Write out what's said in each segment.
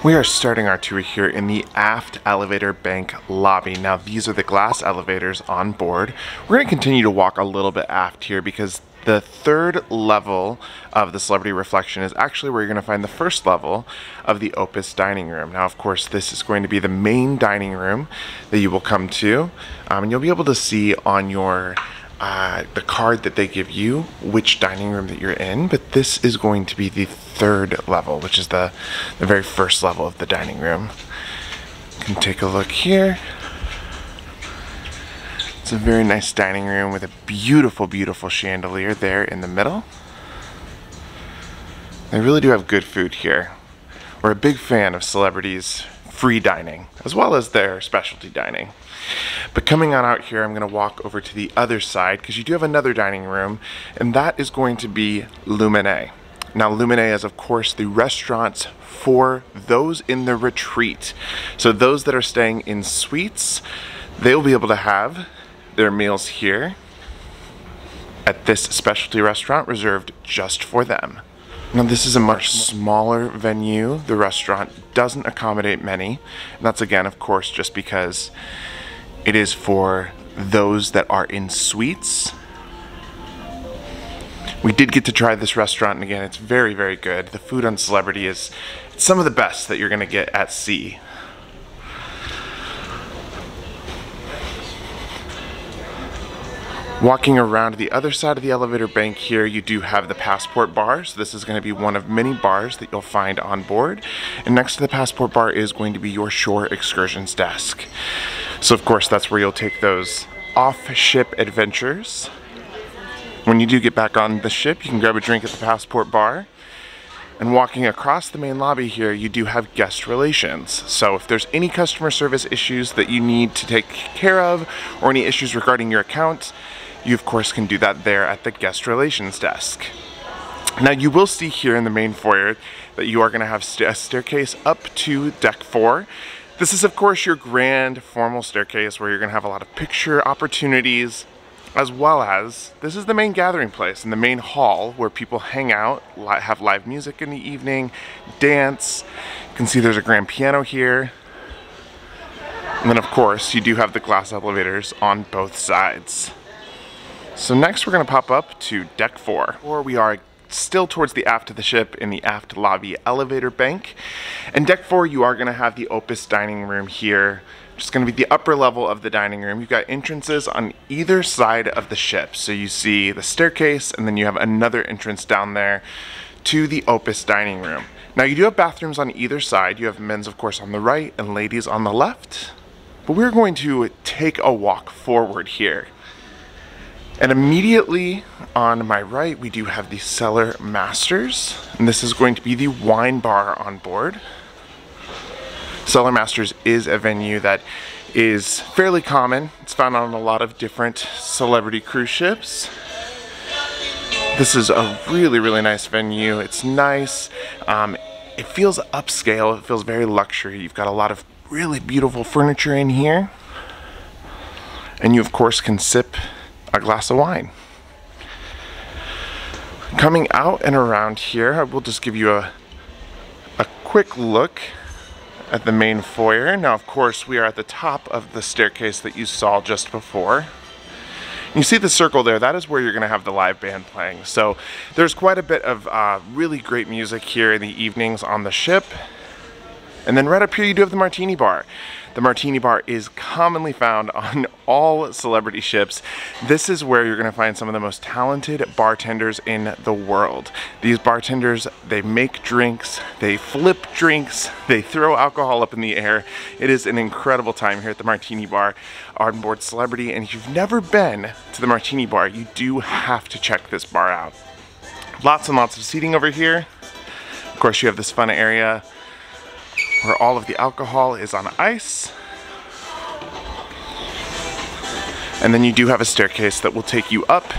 We are starting our tour here in the Aft Elevator Bank lobby. Now these are the glass elevators on board. We're going to continue to walk a little bit aft here because the third level of the Celebrity Reflection is actually where you're going to find the first level of the Opus dining room. Now of course this is going to be the main dining room that you will come to, and you'll be able to see on your the card that they give you which dining room that you're in, but this is going to be the third level, which is the very first level of the dining room. You can take a look here. It's a very nice dining room with a beautiful, beautiful chandelier there in the middle. They really do have good food here. We're a big fan of Celebrity's free dining, as well as their specialty dining. But coming on out here, I'm going to walk over to the other side because you do have another dining room, and that is going to be Luminae. Now Luminae is of course the restaurants for those in the retreat. So those that are staying in suites, they will be able to have their meals here at this specialty restaurant reserved just for them. Now this is a much smaller venue. The restaurant doesn't accommodate many, and that's again of course just because it is for those that are in suites. We did get to try this restaurant, and again, it's very, very good. The food on Celebrity is some of the best that you're gonna get at sea. Walking around the other side of the elevator bank here, you do have the Passport Bar. So this is going to be one of many bars that you'll find on board. And next to the Passport Bar is going to be your shore excursions desk. So of course, that's where you'll take those off-ship adventures. When you do get back on the ship, you can grab a drink at the Passport Bar. And walking across the main lobby here, you do have guest relations. So if there's any customer service issues that you need to take care of, or any issues regarding your account, you of course can do that there at the guest relations desk. Now you will see here in the main foyer that you are going to have a staircase up to deck 4. This is of course your grand formal staircase where you're going to have a lot of picture opportunities, as well as this is the main gathering place and the main hall where people hang out, have live music in the evening, dance. You can see there's a grand piano here. And then of course you do have the glass elevators on both sides. So next we're going to pop up to deck 4, or we are still towards the aft of the ship in the aft lobby elevator bank. And deck 4, you are going to have the Opus dining room here, which is going to be the upper level of the dining room. You've got entrances on either side of the ship. So you see the staircase, and then you have another entrance down there to the Opus dining room. Now you do have bathrooms on either side. You have men's of course on the right and ladies on the left. But we're going to take a walk forward here. And immediately on my right, we do have the Cellar Masters, and this is going to be the wine bar on board. Cellar Masters is a venue that is fairly common. It's found on a lot of different Celebrity cruise ships. This is a really, really nice venue. It's nice. It feels upscale. It feels very luxury. You've got a lot of really beautiful furniture in here. And you, of course, can sip a glass of wine. Coming out and around here, I will just give you a quick look at the main foyer. Now, of course, we are at the top of the staircase that you saw just before. You see the circle there, that is where you're going to have the live band playing. So there's quite a bit of really great music here in the evenings on the ship. And then right up here you do have the Martini Bar. The Martini Bar is commonly found on all Celebrity ships. This is where you're going to find some of the most talented bartenders in the world. These bartenders, they make drinks, they flip drinks, they throw alcohol up in the air. It is an incredible time here at the Martini Bar on board Celebrity, and if you've never been to the Martini Bar, you do have to check this bar out. Lots and lots of seating over here. Of course, you have this fun area where all of the alcohol is on ice. And then you do have a staircase that will take you up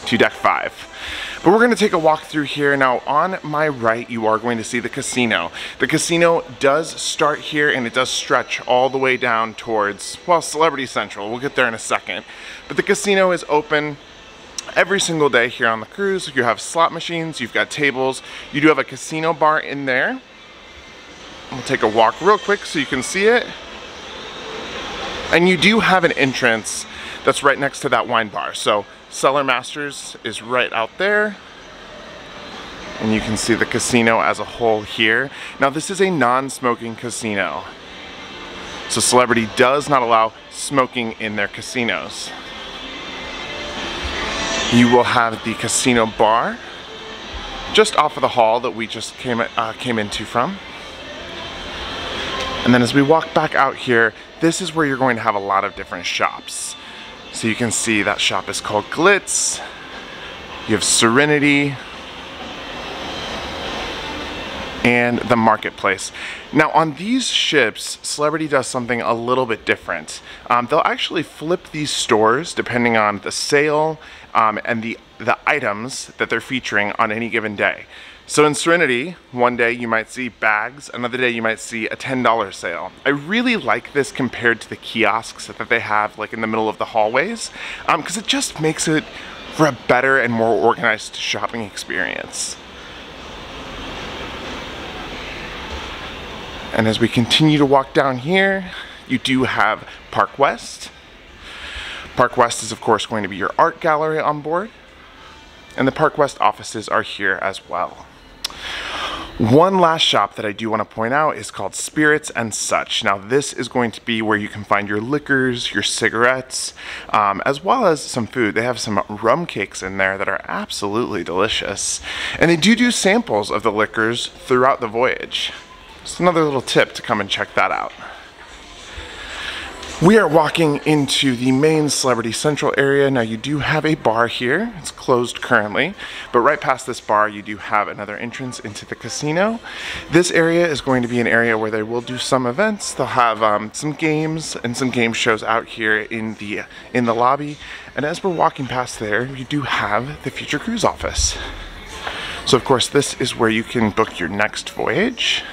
to deck 5. But we're going to take a walk through here. Now on my right you are going to see the casino. The casino does start here and it does stretch all the way down towards, well, Celebrity Central. We'll get there in a second. But the casino is open every single day here on the cruise. You have slot machines, you've got tables, you do have a casino bar in there. We'll take a walk real quick so you can see it. And you do have an entrance that's right next to that wine bar. So Cellar Masters is right out there. And you can see the casino as a whole here. Now this is a non-smoking casino. So Celebrity does not allow smoking in their casinos. You will have the casino bar just off of the hall that we just came into from. And then as we walk back out here, this is where you're going to have a lot of different shops. So you can see that shop is called Glitz. You have Serenity and the Marketplace. Now on these ships, Celebrity does something a little bit different. They'll actually flip these stores depending on the sale and the items that they're featuring on any given day. So in Serenity, one day you might see bags, another day you might see a $10 sale. I really like this compared to the kiosks that they have like in the middle of the hallways, because it just makes it for a better and more organized shopping experience. And as we continue to walk down here, you do have Park West. Park West is of course going to be your art gallery on board. And the Park West offices are here as well. One last shop that I do want to point out is called Spirits and Such. Now this is going to be where you can find your liquors, your cigarettes, as well as some food. They have some rum cakes in there that are absolutely delicious. And they do samples of the liquors throughout the voyage. Just another little tip to come and check that out. We are walking into the main Celebrity Central area. Now you do have a bar here. It's closed currently, but right past this bar you do have another entrance into the casino. This area is going to be an area where they will do some events. They'll have some games and some game shows out here in the lobby. And as we're walking past there, you do have the Future Cruise office. So of course this is where you can book your next voyage.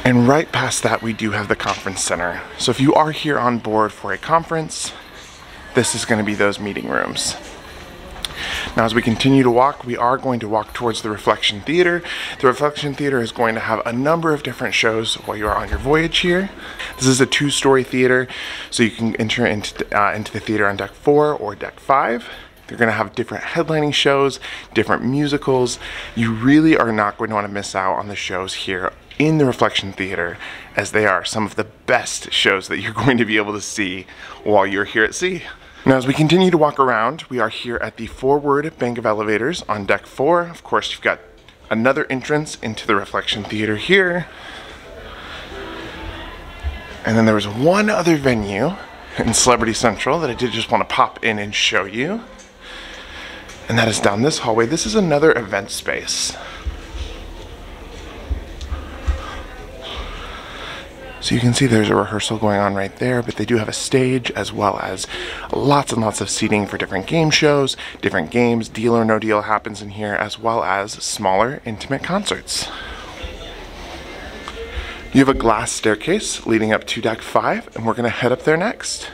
And right past that, we do have the conference center. So if you are here on board for a conference, this is going to be those meeting rooms. Now as we continue to walk, we are going to walk towards the Reflection Theater. The Reflection Theater is going to have a number of different shows while you are on your voyage here. This is a 2-story theater, so you can enter into the theater on deck 4 or deck 5. They're going to have different headlining shows, different musicals. You really are not going to want to miss out on the shows here in the Reflection Theater, as they are some of the best shows that you're going to be able to see while you're here at sea. Now as we continue to walk around, we are here at the forward bank of elevators on deck 4. Of course, you've got another entrance into the Reflection Theater here. And then there was one other venue in Celebrity Central that I did just want to pop in and show you. And that is down this hallway. This is another event space. So you can see there's a rehearsal going on right there, but they do have a stage as well as lots and lots of seating for different game shows, different games. Deal or No Deal happens in here, as well as smaller intimate concerts. You have a glass staircase leading up to deck 5, and we're going to head up there next.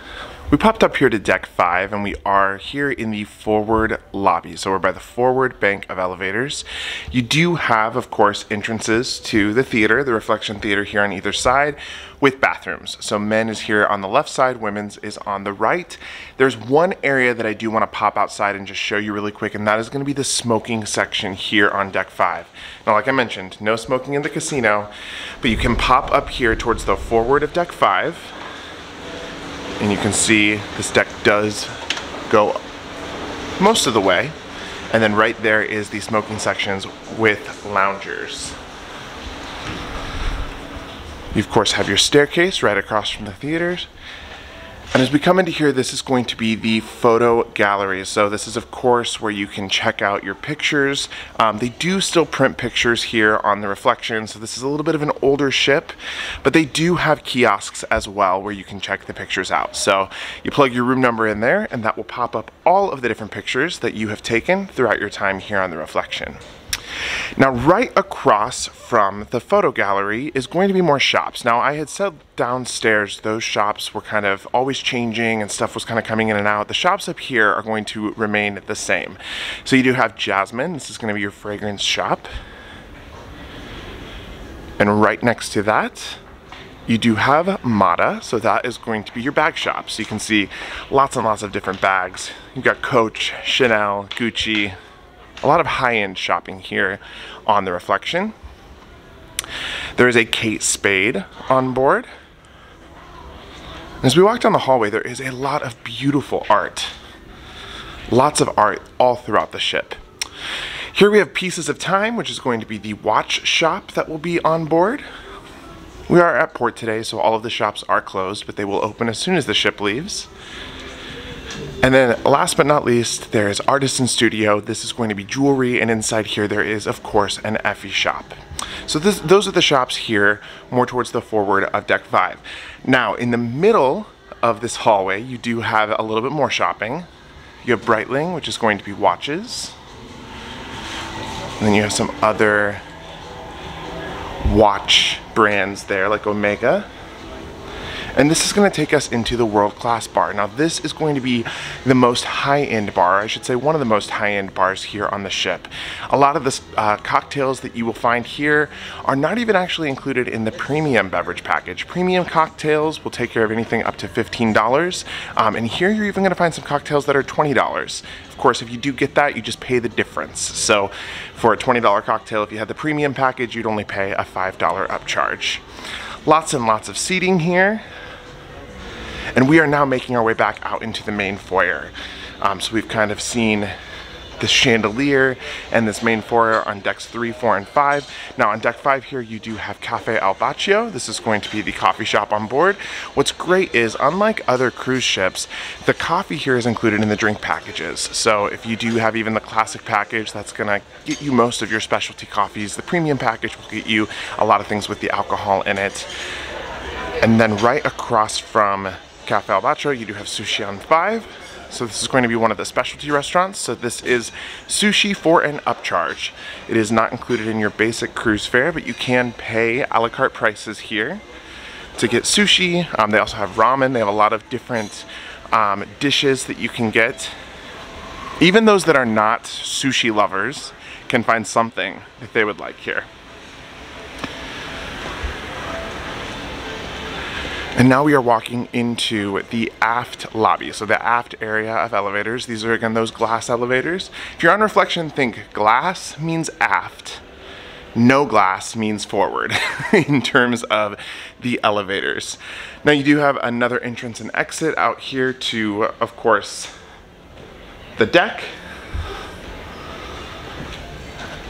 We popped up here to deck 5 and we are here in the forward lobby. So we're by the forward bank of elevators. You do have, of course, entrances to the theater, the Reflection Theater here on either side with bathrooms. So men is here on the left side, women's is on the right. There's one area that I do want to pop outside and just show you really quick, and that is going to be the smoking section here on deck 5. Now, like I mentioned, no smoking in the casino, but you can pop up here towards the forward of deck 5. And you can see this deck does go most of the way. And then right there is the smoking sections with loungers. You of course have your staircase right across from the theaters. And as we come into here, this is going to be the photo gallery. So this is of course where you can check out your pictures. They do still print pictures here on the Reflection, so this is a little bit of an older ship, but they do have kiosks as well where you can check the pictures out. So you plug your room number in there and that will pop up all of the different pictures that you have taken throughout your time here on the Reflection. Now, right across from the photo gallery is going to be more shops. Now, I had said downstairs those shops were kind of always changing and stuff was kind of coming in and out. The shops up here are going to remain the same. So you do have Jasmine. This is going to be your fragrance shop. And right next to that, you do have Mata, so that is going to be your bag shop. So you can see lots and lots of different bags. You've got Coach, Chanel, Gucci, a lot of high-end shopping here on the Reflection. There is a Kate Spade on board. As we walk down the hallway, there is a lot of beautiful art. Lots of art all throughout the ship. Here we have Pieces of Time, which is going to be the watch shop that will be on board. We are at port today, so all of the shops are closed, but they will open as soon as the ship leaves. And then last but not least, there's Artisan Studio. This is going to be jewelry, and inside here there is, of course, an Effie shop. So those are the shops here, more towards the forward of Deck 5. Now, in the middle of this hallway, you do have a little bit more shopping. You have Breitling, which is going to be watches. And then you have some other watch brands there, like Omega. And this is going to take us into the World Class Bar. Now, this is going to be the most high-end bar, I should say one of the most high-end bars here on the ship. A lot of the cocktails that you will find here are not even actually included in the premium beverage package. Premium cocktails will take care of anything up to $15. And here you're even going to find some cocktails that are $20. Of course, if you do get that, you just pay the difference. So for a $20 cocktail, if you had the premium package, you'd only pay a $5 upcharge. Lots and lots of seating here. And we are now making our way back out into the main foyer. So we've kind of seen this chandelier and this main foyer on decks 3, 4, and 5. Now on deck 5 here, you do have Cafe Al Bacio. This is going to be the coffee shop on board. What's great is, unlike other cruise ships, the coffee here is included in the drink packages. So if you do have even the classic package, that's gonna get you most of your specialty coffees. The premium package will get you a lot of things with the alcohol in it. And then right across from Cafe Al Bacio, you do have Sushi on 5. So this is going to be one of the specialty restaurants. So this is sushi for an upcharge. It is not included in your basic cruise fare, but you can pay a la carte prices here to get sushi. They also have ramen. They have a lot of different dishes that you can get. Even those that are not sushi lovers can find something that they would like here. And now we are walking into the aft lobby, so the aft area of elevators. These are, again, those glass elevators. If you're on Reflection, think glass means aft. No glass means forward in terms of the elevators. Now you do have another entrance and exit out here to, of course, the deck.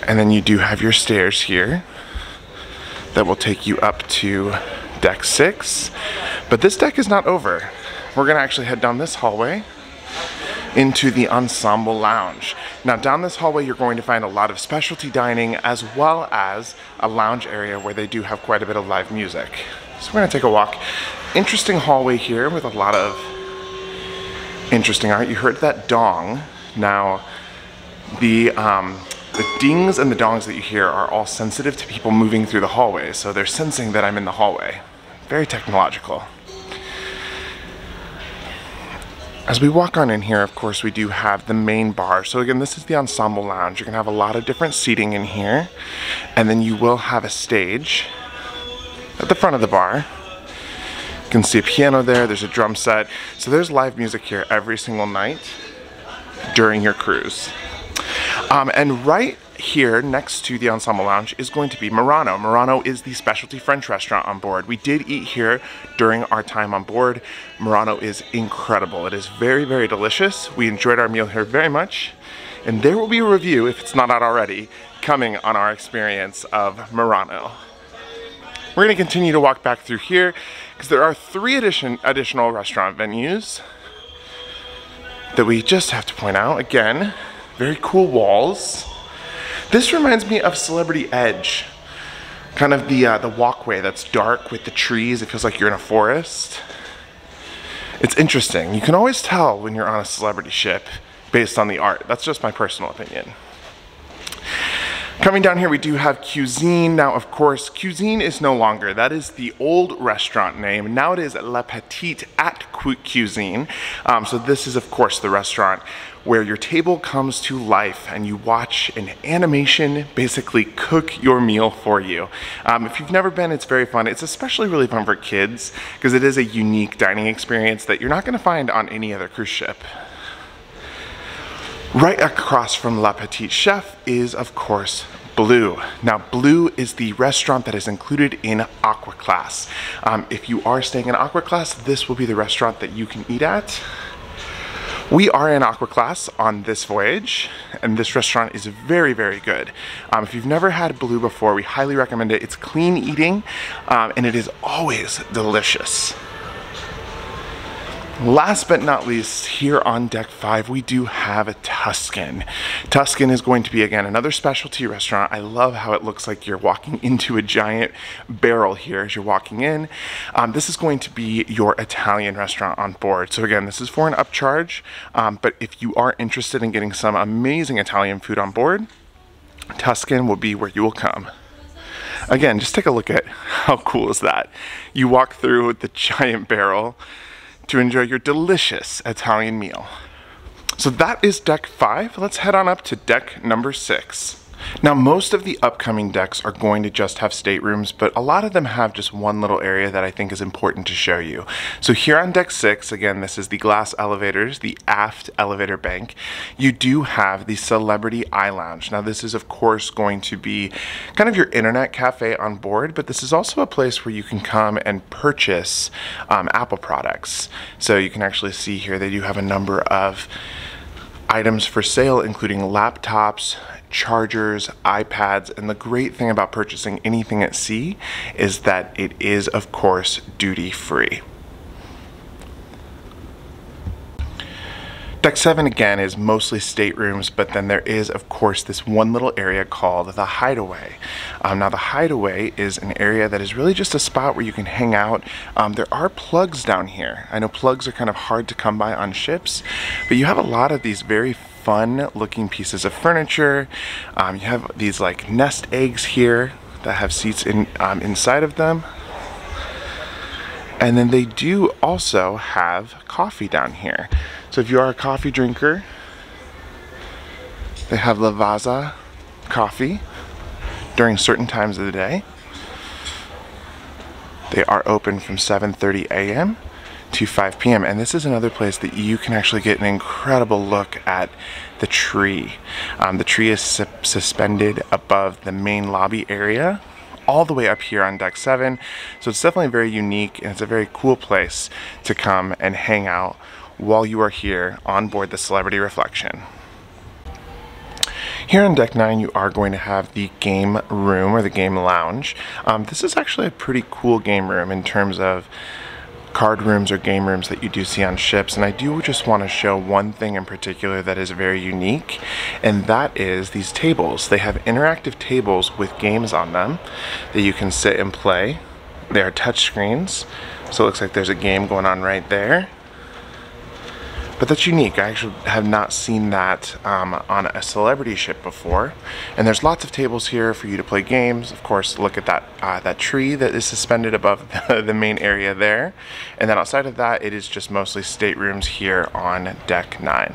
And then you do have your stairs here that will take you up to deck 6, but this deck is not over. We're gonna actually head down this hallway into the Ensemble Lounge. Now down this hallway you're going to find a lot of specialty dining as well as a lounge area where they do have quite a bit of live music. So we're gonna take a walk. Interesting hallway here with a lot of interesting art. You heard that dong. Now the dings and the dongs that you hear are all sensitive to people moving through the hallway, so they're sensing that I'm in the hallway. Very technological. As we walk on in here, of course, we do have the main bar. So again, this is the Ensemble Lounge. You're gonna have a lot of different seating in here, and then you will have a stage at the front of the bar. You can see a piano there, there's a drum set. So there's live music here every single night during your cruise. And right here next to the Ensemble Lounge is going to be Murano. Murano is the specialty French restaurant on board. We did eat here during our time on board. Murano is incredible. It is very, very delicious. We enjoyed our meal here very much. And there will be a review, if it's not out already, coming on our experience of Murano. We're going to continue to walk back through here because there are 3 additional restaurant venues that we just have to point out. Again, very cool walls. This reminds me of Celebrity Edge, kind of the walkway that's dark with the trees. It feels like you're in a forest. It's interesting. You can always tell when you're on a celebrity ship based on the art. That's just my personal opinion. Coming down here, we do have Qsine. Now, of course, Qsine is no longer. That is the old restaurant name. Now it is Le Petit at Qsine. So this is, of course, the restaurant where your table comes to life and you watch an animation basically cook your meal for you. If you've never been, it's very fun. It's especially really fun for kids because it is a unique dining experience that you're not going to find on any other cruise ship. Right across from Le Petit Chef is, of course, Blue. Now, Blue is the restaurant that is included in Aqua Class. If you are staying in Aqua Class, this will be the restaurant that you can eat at. We are in Aqua Class on this voyage, and this restaurant is very, very good. If you've never had Blue before, we highly recommend it. It's clean eating, and it is always delicious. Last but not least, here on deck 5, we do have a Tuscan. Tuscan is going to be, again, another specialty restaurant. I love how it looks like you're walking into a giant barrel here as you're walking in. This is going to be your Italian restaurant on board. So again, this is for an upcharge, but if you are interested in getting some amazing Italian food on board, Tuscan will be where you will come. Again, just take a look at how cool is that. You walk through the giant barrel to enjoy your delicious Italian meal. So that is deck 5. Let's head on up to deck number 6. Now, most of the upcoming decks are going to just have staterooms, but a lot of them have just one little area that I think is important to show you. So here on deck 6, again, this is the glass elevators, the Aft Elevator bank. You do have the Celebrity iLounge. Now, this is, of course, going to be kind of your internet cafe on board, but this is also a place where you can come and purchase Apple products. So you can actually see here they do have a number of items for sale, including laptops, chargers, iPads, and the great thing about purchasing anything at sea is that it is, of course, duty-free. Deck 7 again is mostly staterooms, but then there is, of course, this one little area called the Hideaway. Now, the Hideaway is an area that is really just a spot where you can hang out. There are plugs down here. I know plugs are kind of hard to come by on ships, but you have a lot of these very fun looking pieces of furniture. You have these like nest eggs here that have seats inside of them. And then they do also have coffee down here. So if you are a coffee drinker, they have Lavazza coffee during certain times of the day. They are open from 7:30 a.m. to 5 p.m. And this is another place that you can actually get an incredible look at the tree. The tree is suspended above the main lobby area, all the way up here on deck 7. So it's definitely very unique, and it's a very cool place to come and hang out while you are here on board the Celebrity Reflection. Here on deck 9, you are going to have the game room or the game lounge. This is actually a pretty cool game room in terms of card rooms or game rooms that you do see on ships, and I do just want to show one thing in particular that is very unique, and that is these tables. They have interactive tables with games on them that you can sit and play. They are touch screens, so it looks like there's a game going on right there. But that's unique. I actually have not seen that on a Celebrity ship before. And there's lots of tables here for you to play games. Of course, look at that tree that is suspended above the main area there. And then outside of that, it is just mostly staterooms here on deck 9.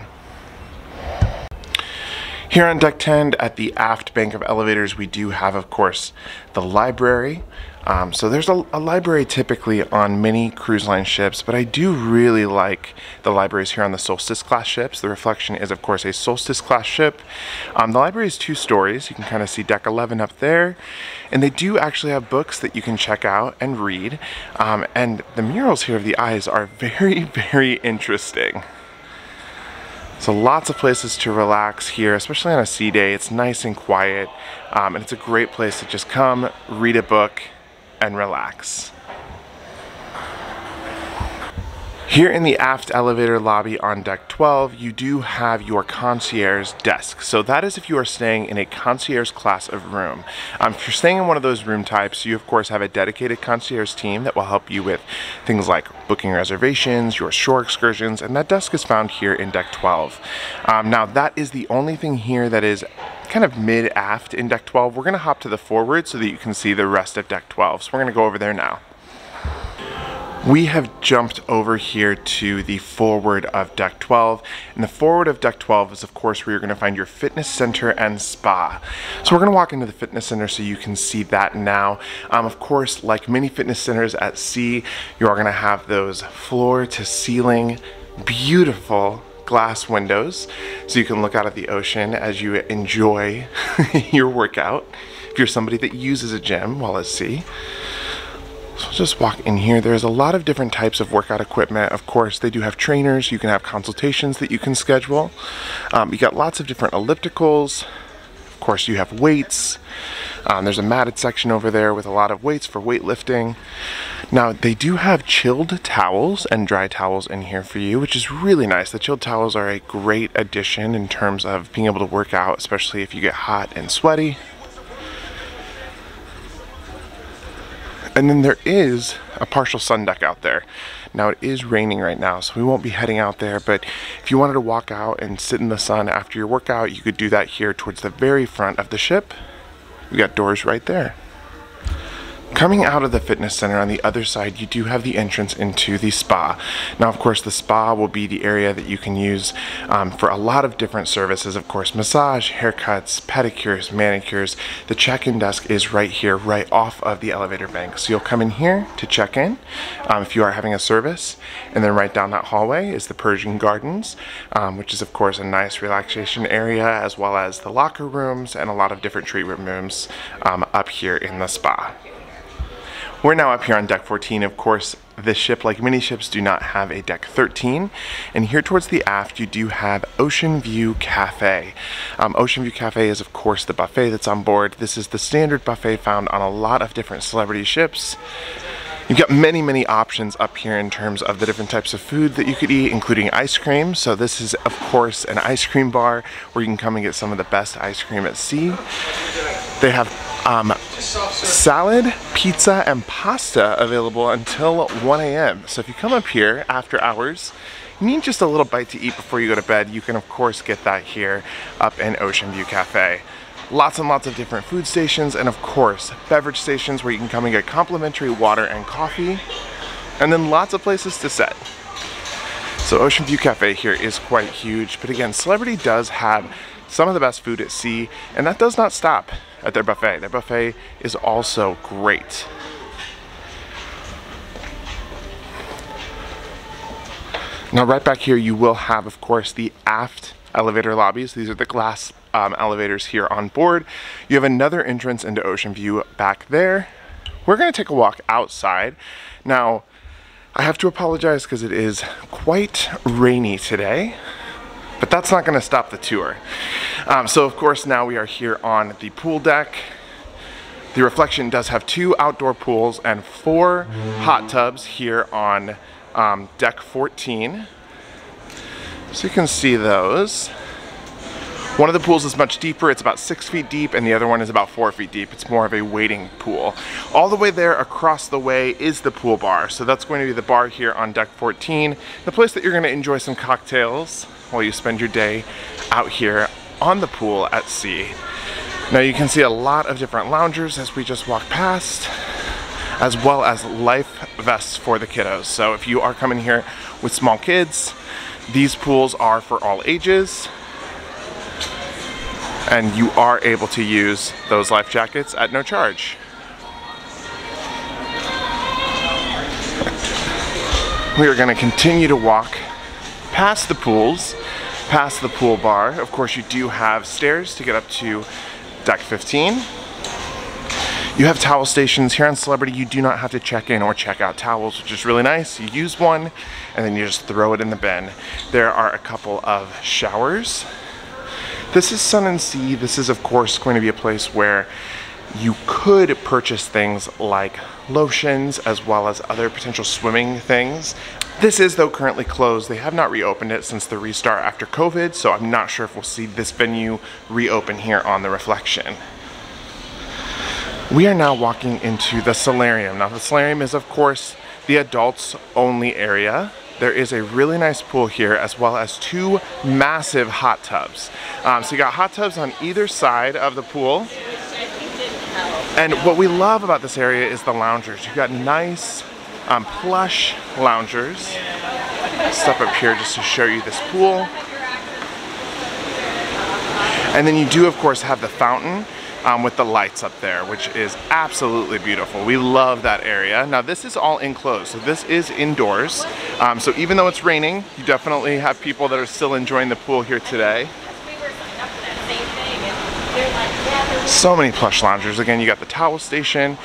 Here on deck 10 at the aft bank of elevators, we do have, of course, the library. So there's a library typically on many cruise line ships, but I do really like the libraries here on the Solstice Class ships. The Reflection is, of course, a Solstice Class ship. The library is 2 stories. You can kind of see deck 11 up there. And they do actually have books that you can check out and read. And the murals here of the eyes are very, very interesting. So lots of places to relax here, especially on a sea day. It's nice and quiet, and it's a great place to just come, read a book, and relax. Here in the Aft Elevator lobby on deck 12, you do have your Concierge Desk. So that is if you are staying in a concierge class of room. If you're staying in one of those room types, you of course have a dedicated concierge team that will help you with things like booking reservations, your shore excursions, and that desk is found here in deck 12. Now that is the only thing here that is kind of mid-aft in deck 12. We're gonna hop to the forward so that you can see the rest of deck 12. So we're gonna go over there now. We have jumped over here to the forward of deck 12, and the forward of deck 12 is of course where you're going to find your fitness center and spa. So we're going to walk into the fitness center so you can see that now. Of course, like many fitness centers at sea, you are going to have those floor to ceiling beautiful glass windows so you can look out at the ocean as you enjoy your workout if you're somebody that uses a gym while at sea. So we'll just walk in here. There's a lot of different types of workout equipment. Of course, they do have trainers. You can have consultations that you can schedule. You got lots of different ellipticals. Of course, you have weights. There's a matted section over there with a lot of weights for weightlifting. Now, they do have chilled towels and dry towels in here for you, which is really nice. The chilled towels are a great addition in terms of being able to work out, especially if you get hot and sweaty. And then there is a partial sun deck out there. Now it is raining right now, so we won't be heading out there, but if you wanted to walk out and sit in the sun after your workout, you could do that here towards the very front of the ship. We got doors right there. Coming out of the fitness center on the other side, you do have the entrance into the spa. Now, of course, the spa will be the area that you can use for a lot of different services. Of course, massage, haircuts, pedicures, manicures. The check-in desk is right here, right off of the elevator bank. So you'll come in here to check in if you are having a service. And then right down that hallway is the Persian Gardens, which is, of course, a nice relaxation area, as well as the locker rooms and a lot of different treatment rooms up here in the spa. We're now up here on deck 14. Of course, this ship, like many ships, do not have a deck 13. And here towards the aft, you do have Oceanview Cafe. Oceanview Cafe is, of course, the buffet that's on board. This is the standard buffet found on a lot of different celebrity ships. You've got many, many options up here in terms of the different types of food that you could eat, including ice cream. So this is, of course, an ice cream bar where you can come and get some of the best ice cream at sea. They have salad, pizza, and pasta available until 1 a.m. So if you come up here after hours, you need just a little bite to eat before you go to bed, you can of course get that here up in Oceanview Cafe. Lots and lots of different food stations, and of course beverage stations where you can come and get complimentary water and coffee, and then lots of places to sit. So Oceanview Cafe here is quite huge, but again, Celebrity does have some of the best food at sea, and that does not stop at their buffet. Their buffet is also great. Now right back here you will have, of course, the aft elevator lobbies. These are the glass elevators here on board. You have another entrance into Oceanview back there. We're going to take a walk outside. Now, I have to apologize because it is quite rainy today, but that's not going to stop the tour. So of course now we are here on the pool deck. The Reflection does have 2 outdoor pools and 4 hot tubs here on deck 14. So you can see those. One of the pools is much deeper, it's about 6 feet deep, and the other one is about 4 feet deep. It's more of a wading pool. All the way there across the way is the pool bar. So that's going to be the bar here on deck 14, the place that you're going to enjoy some cocktails while you spend your day out here on the pool at sea. Now you can see a lot of different loungers as we just walk past, as well as life vests for the kiddos. So if you are coming here with small kids, these pools are for all ages, and you are able to use those life jackets at no charge. We are going to continue to walk past the pools, past the pool bar. Of course, you do have stairs to get up to deck 15. You have towel stations here on Celebrity. You do not have to check in or check out towels, which is really nice. You use one and then you just throw it in the bin. There are a couple of showers. This is Sun and Sea. This is, of course, going to be a place where You could purchase things like lotions as well as other potential swimming things. This is though currently closed. They have not reopened it since the restart after COVID, so I'm not sure if we'll see this venue reopen here on the Reflection. We are now walking into the Solarium. Now the Solarium is of course the adults only area. There is a really nice pool here as well as 2 massive hot tubs. So you got hot tubs on either side of the pool. And what we love about this area is the loungers. You've got nice plush loungers. Step up here just to show you this pool. And then you do of course have the fountain with the lights up there, which is absolutely beautiful. We love that area. Now this is all enclosed, so this is indoors. So even though it's raining, you definitely have people that are still enjoying the pool here today. So many plush loungers. Again, you got the towel station.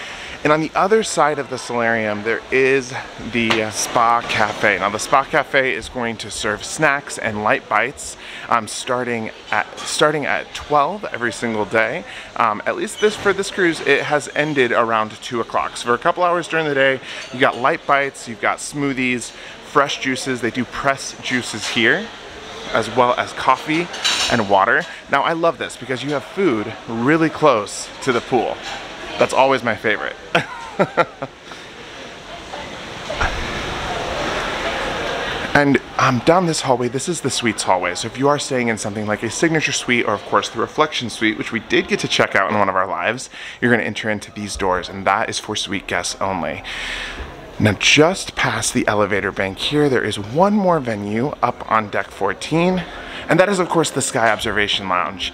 And on the other side of the Solarium, there is the Spa Cafe. Now the Spa Cafe is going to serve snacks and light bites starting at 12 every single day. At least for this cruise, it has ended around 2 o'clock. So for a couple hours during the day, you got light bites, you've got smoothies, fresh juices. They do press juices here, as well as coffee and water. Now I love this because you have food really close to the pool. That's always my favorite. And down this hallway, this is the suites hallway. So if you are staying in something like a signature suite or of course the Reflection suite, which we did get to check out in one of our lives, you're gonna enter into these doors and that is for suite guests only. Now just past the elevator bank here, there is one more venue up on deck 14. And that is of course the Sky Observation Lounge.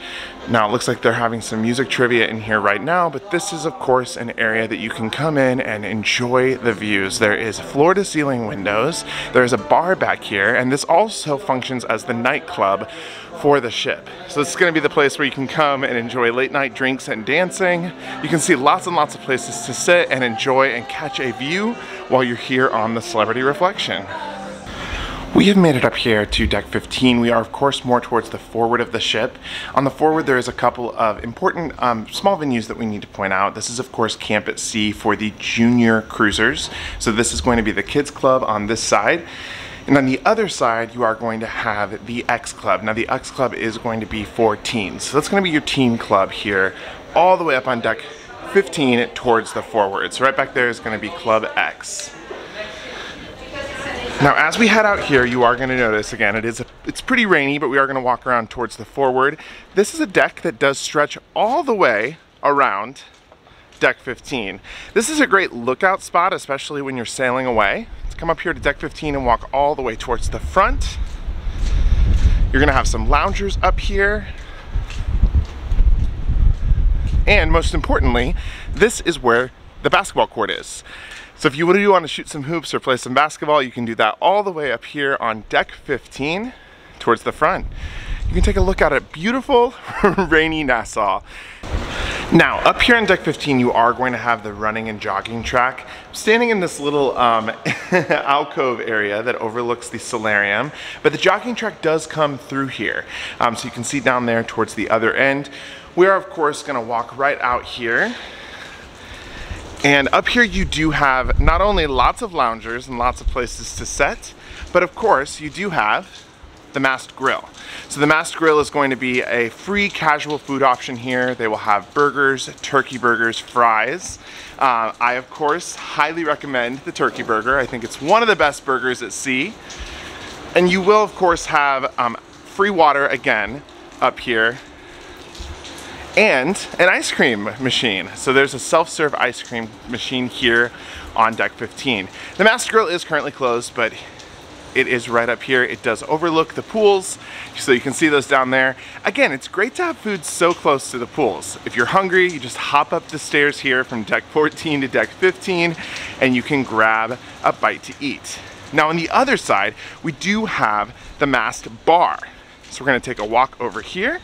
Now it looks like they're having some music trivia in here right now, but this is of course an area that you can come in and enjoy the views. There is floor to ceiling windows, there's a bar back here, and this also functions as the nightclub for the ship. So this is going to be the place where you can come and enjoy late night drinks and dancing. You can see lots and lots of places to sit and enjoy and catch a view while you're here on the Celebrity Reflection. We have made it up here to deck 15. We are of course more towards the forward of the ship. On the forward there is a couple of important small venues that we need to point out. This is of course Camp at Sea for the junior cruisers. So this is going to be the kids club on this side. And on the other side you are going to have the X Club. Now the X Club is going to be for teens. So that's going to be your teen club here all the way up on deck 15 towards the forward. So right back there is going to be Club X. Now as we head out here, you are going to notice, again, it's pretty rainy, but we are going to walk around towards the forward. This is a deck that does stretch all the way around deck 15. This is a great lookout spot, especially when you're sailing away. Let's come up here to deck 15 and walk all the way towards the front. You're going to have some loungers up here. And most importantly, this is where the basketball court is. So if you want to shoot some hoops or play some basketball, you can do that all the way up here on deck 15 towards the front. You can take a look at a beautiful rainy Nassau. Now up here on deck 15 you are going to have the running and jogging track. I'm standing in this little alcove area that overlooks the Solarium, but the jogging track does come through here. So you can see down there towards the other end. We are of course going to walk right out here. And up here you do have not only lots of loungers and lots of places to sit, but of course you do have the Mast Grill. So the Mast Grill is going to be a free casual food option here. They will have burgers, turkey burgers, fries. I of course highly recommend the turkey burger. I think it's one of the best burgers at sea. And you will of course have free water again up here. And an ice cream machine. So there's a self-serve ice cream machine here on deck 15. The Mast Grill is currently closed, but it is right up here. It does overlook the pools, so you can see those down there. Again, it's great to have food so close to the pools. If you're hungry, you just hop up the stairs here from deck 14 to deck 15, and you can grab a bite to eat. Now on the other side, we do have the Mast Bar. So we're gonna take a walk over here.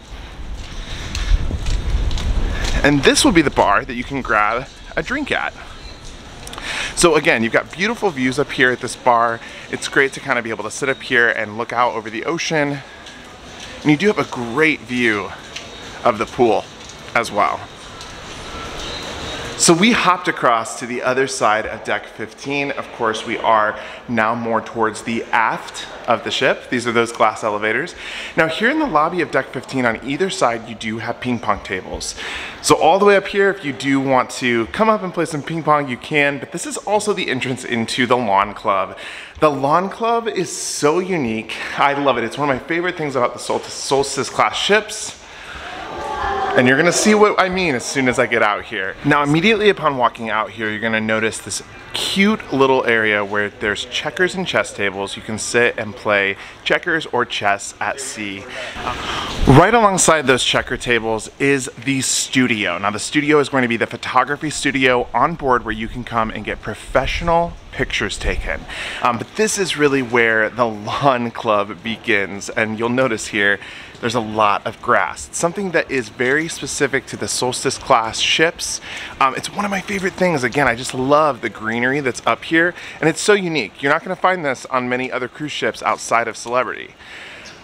And this will be the bar that you can grab a drink at. So again, you've got beautiful views up here at this bar. It's great to kind of be able to sit up here and look out over the ocean. And you do have a great view of the pool as well. So we hopped across to the other side of deck 15. Of course, we are now more towards the aft of the ship. These are those glass elevators. Now here in the lobby of deck 15 on either side, you do have ping pong tables. So all the way up here, if you do want to come up and play some ping pong, you can, but this is also the entrance into the lawn club. The lawn club is so unique. I love it. It's one of my favorite things about the Solstice Class ships. And you're gonna see what I mean as soon as I get out here. Now, immediately upon walking out here, you're gonna notice this cute little area where there's checkers and chess tables. You can sit and play checkers or chess at sea. Right alongside those checker tables is the studio. Now, the studio is going to be the photography studio on board where you can come and get professional pictures taken. But this is really where the lawn club begins, and you'll notice here there's a lot of grass. It's something that is very specific to the Solstice Class ships. It's one of my favorite things. Again, I just love the greenery that's up here, and it's so unique. You're not gonna find this on many other cruise ships outside of Celebrity.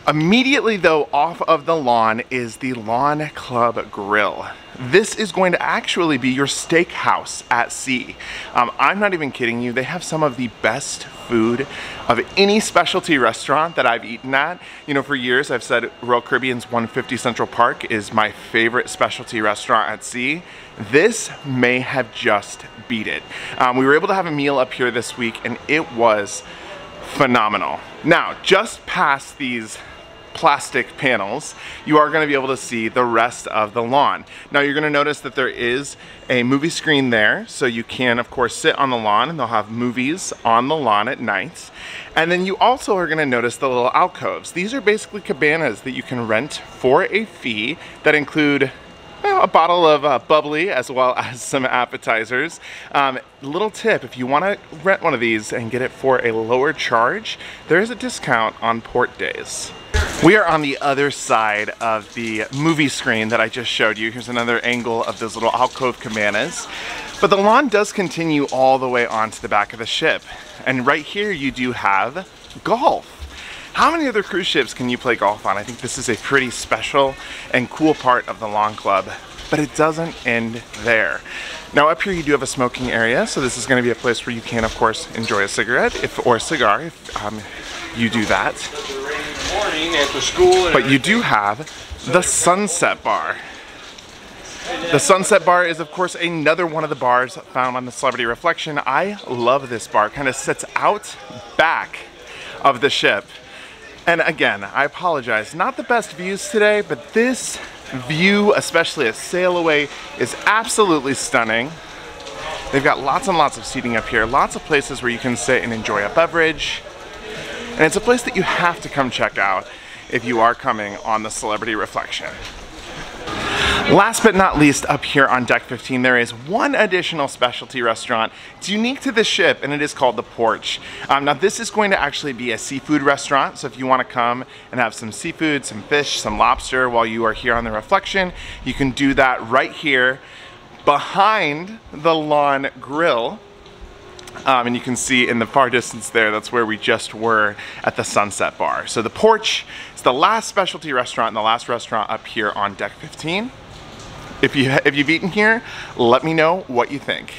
Immediately though, off of the lawn is the Lawn Club Grill. This is going to actually be your steakhouse at sea. I'm not even kidding you. They have some of the best food of any specialty restaurant that I've eaten at. You know, for years I've said Royal Caribbean's 150 Central Park is my favorite specialty restaurant at sea. This may have just beat it. We were able to have a meal up here this week and it was phenomenal. Now, just past these plastic panels, you are going to be able to see the rest of the lawn. Now you're going to notice that there is a movie screen there, so you can of course sit on the lawn and they'll have movies on the lawn at night. And then you also are going to notice the little alcoves. These are basically cabanas that you can rent for a fee that include a bottle of bubbly as well as some appetizers. Little tip, if you want to rent one of these and get it for a lower charge, there is a discount on port days. We are on the other side of the movie screen that I just showed you. Here's another angle of those little alcove cabanas. But the lawn does continue all the way onto the back of the ship. And right here you do have golf. How many other cruise ships can you play golf on? I think this is a pretty special and cool part of the lawn club, but it doesn't end there. Now up here you do have a smoking area, so this is going to be a place where you can of course enjoy a cigarette or a cigar if you do that. But you do have the Sunset Bar. The Sunset Bar is of course another one of the bars found on the Celebrity Reflection. I love this bar. It kind of sits out back of the ship. And again, I apologize, not the best views today, but this view, especially a sail away, is absolutely stunning. They've got lots and lots of seating up here, lots of places where you can sit and enjoy a beverage. And it's a place that you have to come check out if you are coming on the Celebrity Reflection. Last but not least, up here on deck 15, there is one additional specialty restaurant. It's unique to this ship, and it is called the Porch. Now this is going to actually be a seafood restaurant, so if you want to come and have some seafood, some fish, some lobster while you are here on the Reflection, you can do that right here behind the lawn grill. And you can see in the far distance there, that's where we just were at the Sunset Bar. So the Porch is the last specialty restaurant and the last restaurant up here on deck 15. If you've eaten here, let me know what you think.